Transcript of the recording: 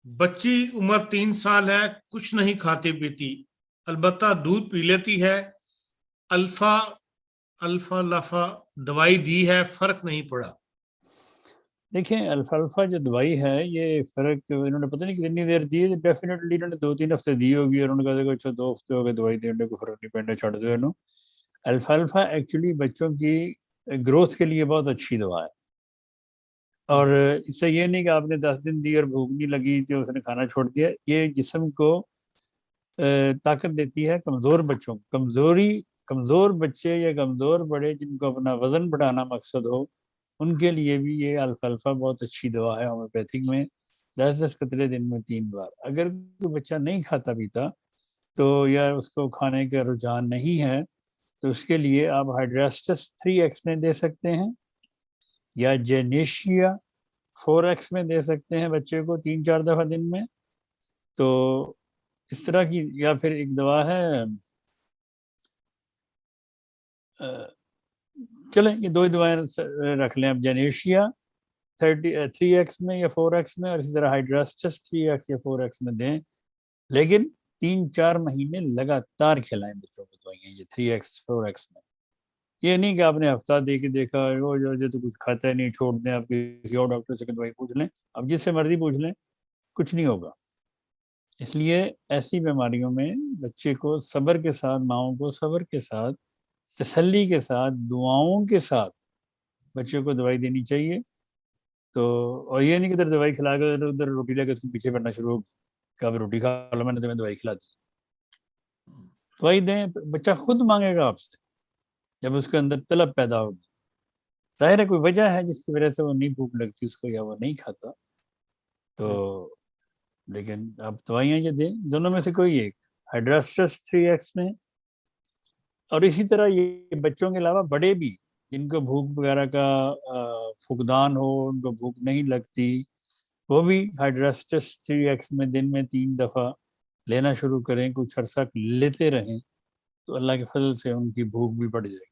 بچی عمر 3 سال ہے، کچھ نہیں کھاتی پیتی، البتہ دودھ پی لیتی ہے، الفا لفا دوائی دی ہے، فرق نہیں پڑا۔ دیکھیں الفالفا جو دوائی ہے یہ فرق انہوں نے پتہ نہیں کتنی دیر دی ہے، ڈیفینیٹلی انہوں نے 2-3 ہفتے دی ہوگی اور انہوں نے کہا دیکھو اچھا 2 ہفتے ہو گئے دوائی دینے کو فرق نہیں پڑنا، چھوڑ دو انہوں۔ الفالفا ایکچولی بچوں کی گروتھ کے لیے بہت اچھی دوا ہے، اور اس سے یہ نہیں کہ آپ نے 10 دن دی اور بھوک نہیں لگی تو اس نے کھانا چھوڑ دیا، یہ جسم کو طاقت دیتی ہے کمزور بچوں کو، کمزور بچے یا کمزور بڑے جن کو اپنا وزن بڑھانا مقصد ہو، ان کے لیے بھی یہ الفالفا بہت اچھی دوا ہے ہومیوپیتھک میں، 10 قطرے دن میں 3 بار۔ اگر کوئی بچہ نہیں کھاتا پیتا تو یا اس کو کھانے کا رجحان نہیں ہے تو اس کے لیے آپ ہائیڈراسٹس 3x میں دے سکتے ہیں یا جینیشیا 4x میں دے سکتے ہیں بچے کو 3-4 دفعہ دن میں۔ تو اس طرح کی، یا پھر ایک دوا ہے چلیں یہ 2 دوائیں رکھ لیں اب، جینیشیا 3x میں یا 4x میں، اور اسی طرح ہائیڈراسٹس 3x یا 4x میں دیں، لیکن 3-4 مہینے لگاتار کھلائیں بچوں کو دوائیاں یہ 3x 4x میں۔ یہ نہیں کہ آپ نے ہفتہ دے کے دیکھا وہ جو تو کچھ کھاتا ہے نہیں چھوڑ دیں، آپ کسی اور ڈاکٹر سے دوائی پوچھ لیں، اب جس سے مرضی پوچھ لیں، کچھ نہیں ہوگا۔ اس لیے ایسی بیماریوں میں بچے کو صبر کے ساتھ، ماؤں کو صبر کے ساتھ، تسلی کے ساتھ، دعاؤں کے ساتھ بچے کو دوائی دینی چاہیے۔ تو اور یہ نہیں کہ ادھر دوائی کھلا کے ادھر روٹی لے کے اس کے پیچھے پڑنا شروع ہوگی کہ اب روٹی کھا لو، میں نے تمہیں دوائی کھلا دی۔ دوائی دیں، بچہ خود مانگے گا آپ سے جب اس کے اندر طلب پیدا ہوگی۔ ظاہر ہے کوئی وجہ ہے جس کی وجہ سے وہ نہیں بھوک لگتی اس کو یا وہ نہیں کھاتا، تو لیکن آپ دوائیاں یہ دیں، دونوں میں سے کوئی ایک، ہائیڈراسٹس 3x میں، اور اسی طرح یہ بچوں کے علاوہ بڑے بھی جن کو بھوک وغیرہ کا فقدان ہو، ان کو بھوک نہیں لگتی، وہ بھی ہائیڈراسٹس 3x میں دن میں 3 دفعہ لینا شروع کریں، کچھ عرصہ لیتے رہیں تو اللہ کے فضل سے ان کی بھوک بھی بڑھ جائے گی۔